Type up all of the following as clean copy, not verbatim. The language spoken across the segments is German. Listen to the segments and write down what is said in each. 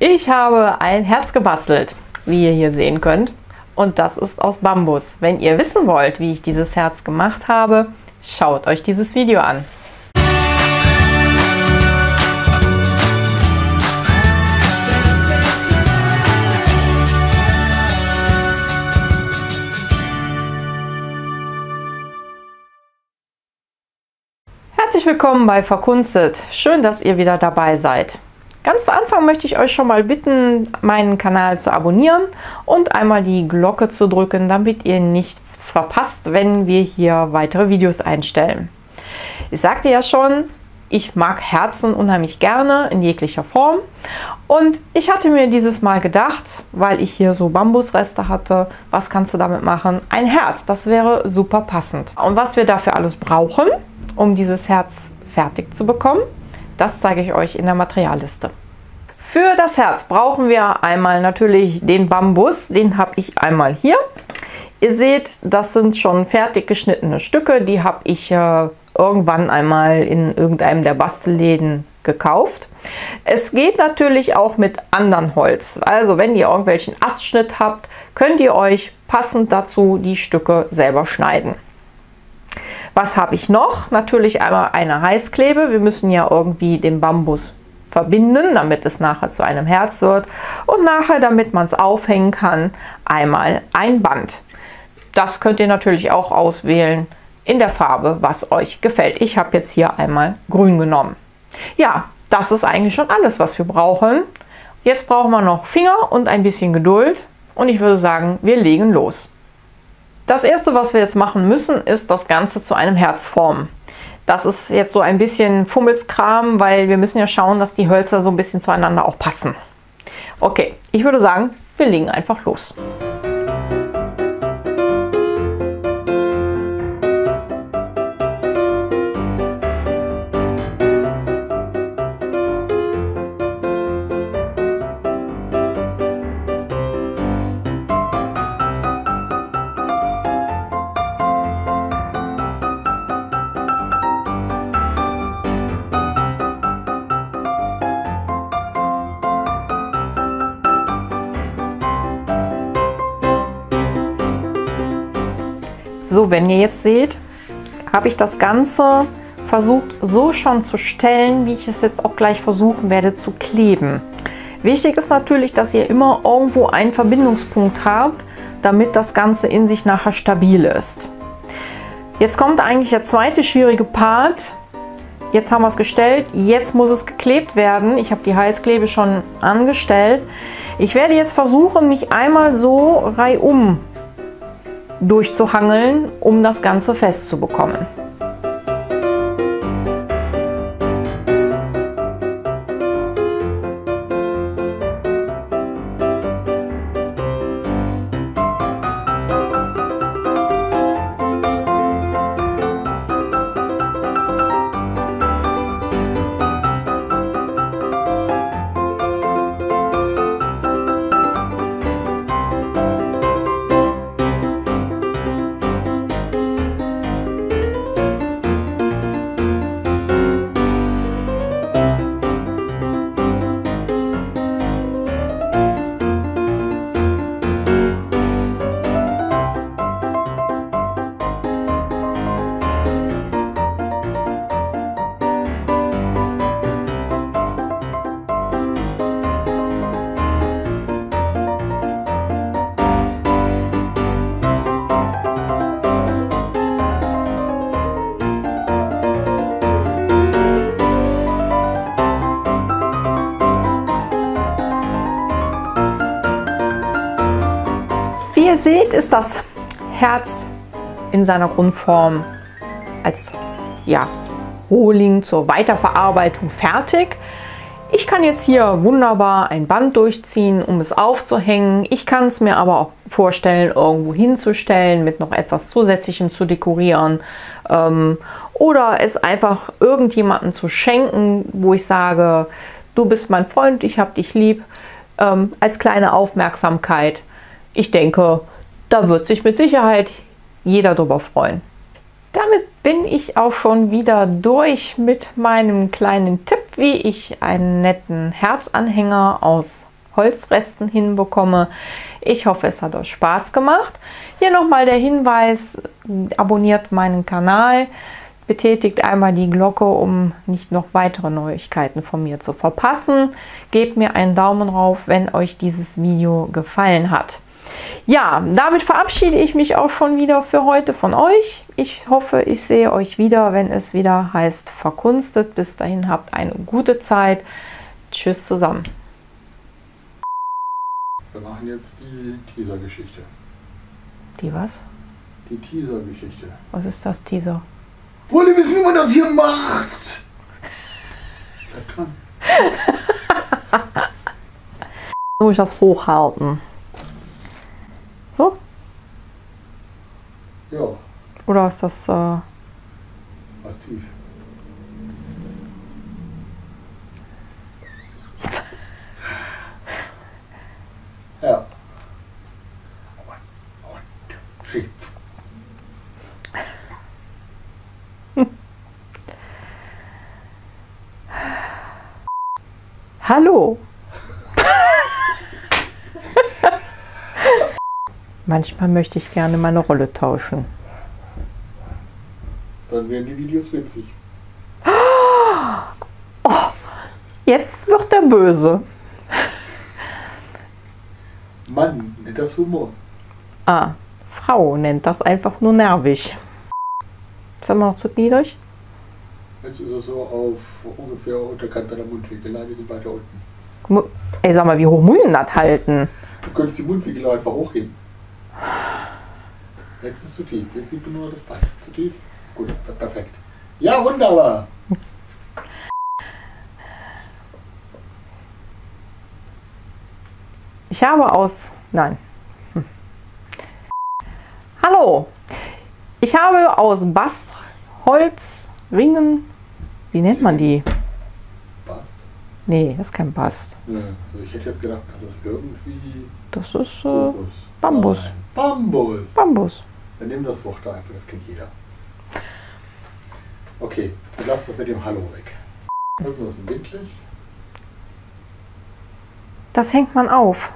Ich habe ein Herz gebastelt, wie ihr hier sehen könnt. Und das ist aus Bambus. Wenn ihr wissen wollt, wie ich dieses Herz gemacht habe, schaut euch dieses Video an. Herzlich willkommen bei Verkunstet. Schön, dass ihr wieder dabei seid. Ganz zu Anfang möchte ich euch schon mal bitten, meinen Kanal zu abonnieren und einmal die Glocke zu drücken, damit ihr nichts verpasst, wenn wir hier weitere Videos einstellen. Ich sagte ja schon, ich mag Herzen unheimlich gerne in jeglicher Form und ich hatte mir dieses Mal gedacht, weil ich hier so Bambusreste hatte, was kannst du damit machen? Ein Herz, das wäre super passend. Und was wir dafür alles brauchen, um dieses Herz fertig zu bekommen, das zeige ich euch in der Materialliste. Für das Herz brauchen wir einmal natürlich den Bambus, den habe ich einmal hier. Ihr seht, das sind schon fertig geschnittene Stücke, die habe ich irgendwann einmal in irgendeinem der Bastelläden gekauft. Es geht natürlich auch mit anderem Holz. Also wenn ihr irgendwelchen Astschnitt habt, könnt ihr euch passend dazu die Stücke selber schneiden. Was habe ich noch? Natürlich einmal eine Heißklebe. Wir müssen ja irgendwie den Bambus verbinden, damit es nachher zu einem Herz wird. Und nachher, damit man es aufhängen kann, einmal ein Band. Das könnt ihr natürlich auch auswählen in der Farbe, was euch gefällt. Ich habe jetzt hier einmal grün genommen. Ja, das ist eigentlich schon alles, was wir brauchen. Jetzt brauchen wir noch Finger und ein bisschen Geduld. Und ich würde sagen, wir legen los. Das erste, was wir jetzt machen müssen, ist das Ganze zu einem Herz formen. Das ist jetzt so ein bisschen Fummelskram, weil wir müssen ja schauen, dass die Hölzer so ein bisschen zueinander auch passen. Okay, ich würde sagen, wir legen einfach los. So, wenn ihr jetzt seht, habe ich das Ganze versucht so schon zu stellen, wie ich es jetzt auch gleich versuchen werde zu kleben. Wichtig ist natürlich, dass ihr immer irgendwo einen Verbindungspunkt habt, damit das Ganze in sich nachher stabil ist. Jetzt kommt eigentlich der zweite schwierige Part. Jetzt haben wir es gestellt, jetzt muss es geklebt werden. Ich habe die Heißklebe schon angestellt. Ich werde jetzt versuchen, mich einmal so reihum durchzuhangeln, um das Ganze festzubekommen. Wie ihr seht, ist das Herz in seiner Grundform als Rohling zur Weiterverarbeitung fertig. Ich kann jetzt hier wunderbar ein Band durchziehen, um es aufzuhängen. Ich kann es mir aber auch vorstellen, irgendwo hinzustellen, mit noch etwas Zusätzlichem zu dekorieren. Oder es einfach irgendjemandem zu schenken, wo ich sage, du bist mein Freund, ich habe dich lieb, als kleine Aufmerksamkeit. Ich denke, da wird sich mit Sicherheit jeder drüber freuen. Damit bin ich auch schon wieder durch mit meinem kleinen Tipp, wie ich einen netten Herzanhänger aus Holzresten hinbekomme. Ich hoffe, es hat euch Spaß gemacht. Hier nochmal der Hinweis, abonniert meinen Kanal, betätigt einmal die Glocke, um nicht noch weitere Neuigkeiten von mir zu verpassen. Gebt mir einen Daumen rauf, wenn euch dieses Video gefallen hat. Ja, damit verabschiede ich mich auch schon wieder für heute von euch. Ich hoffe, ich sehe euch wieder, wenn es wieder heißt Verkunstet. Bis dahin habt eine gute Zeit. Tschüss zusammen. Wir machen jetzt die Teaser-Geschichte. Die was? Die Teaser-Geschichte. Was ist das, Teaser? Wollt ihr wissen, wie man das hier macht? Bleibt dran. Muss ich das hochhalten? So? Ja. Oder ist das... Was tief. Ja. Hallo! Manchmal möchte ich gerne meine Rolle tauschen. Dann werden die Videos witzig. Oh, jetzt wird er böse. Mann nennt das Humor. Ah, Frau nennt das einfach nur nervig. Ist das noch zu niedrig? Jetzt ist es so auf ungefähr Unterkante der Mundwinkel. Nein, die sind weiter unten. Ey, sag mal, wie hoch muss denn das halten? Du könntest die Mundwinkel einfach hochheben. Jetzt ist es zu tief. Jetzt sieht man nur, das passt. Zu tief? Gut, perfekt. Ja, wunderbar. Ich habe aus... Nein. Hallo! Ich habe aus Bastholz, Ringen... Wie nennt man die? Bast? Nee, das ist kein Bast. Ja, also ich hätte jetzt gedacht, das ist irgendwie... Das ist Bambus. Bambus. Nein. Bambus. Bambus. Dann nimm das Wort da einfach, das kennt jeder. Okay, dann lass das mit dem Hallo weg. Irgendwo ist ein Windlicht. Das hängt man auf.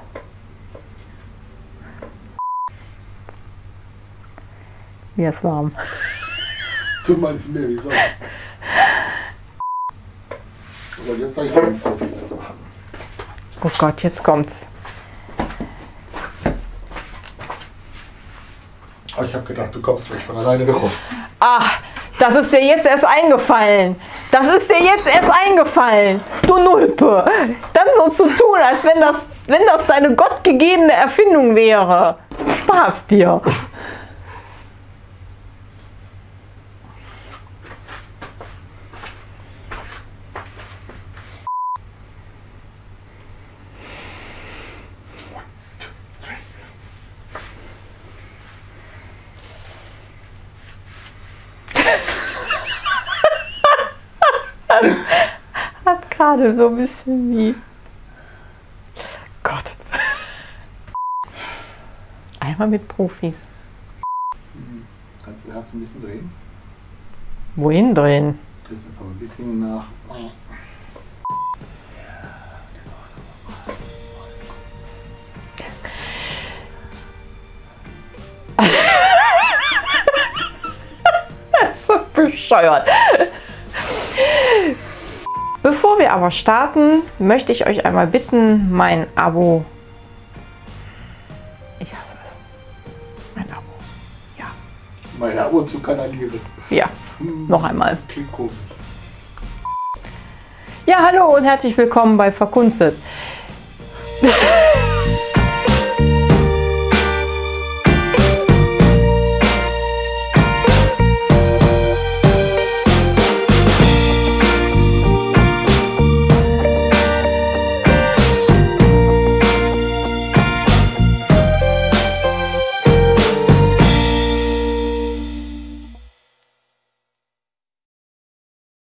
Mir ist warm. Du meinst mehr wie sonst. So, jetzt zeige ich mal, wie ich das machen. Oh Gott, jetzt kommt's. Aber ich habe gedacht, du kommst gleich von alleine drauf. Ah, das ist dir jetzt erst eingefallen. Das ist dir jetzt erst eingefallen. Du Nulpe. Dann so zu tun, als wenn das deine gottgegebene Erfindung wäre. Spaß dir. Hat gerade so ein bisschen wie... Gott. Einmal mit Profis. Kannst du das Herz ein bisschen drehen? Wohin drehen? Drehst einfach ein bisschen nach. Das ist so bescheuert. Bevor wir aber starten, möchte ich euch einmal bitten, mein Abo... Ich hasse es. Mein Abo. Ja. Mein Abo zu kanalieren. Ja. Noch einmal. Klingt komisch. Ja, hallo und herzlich willkommen bei Verkunstet.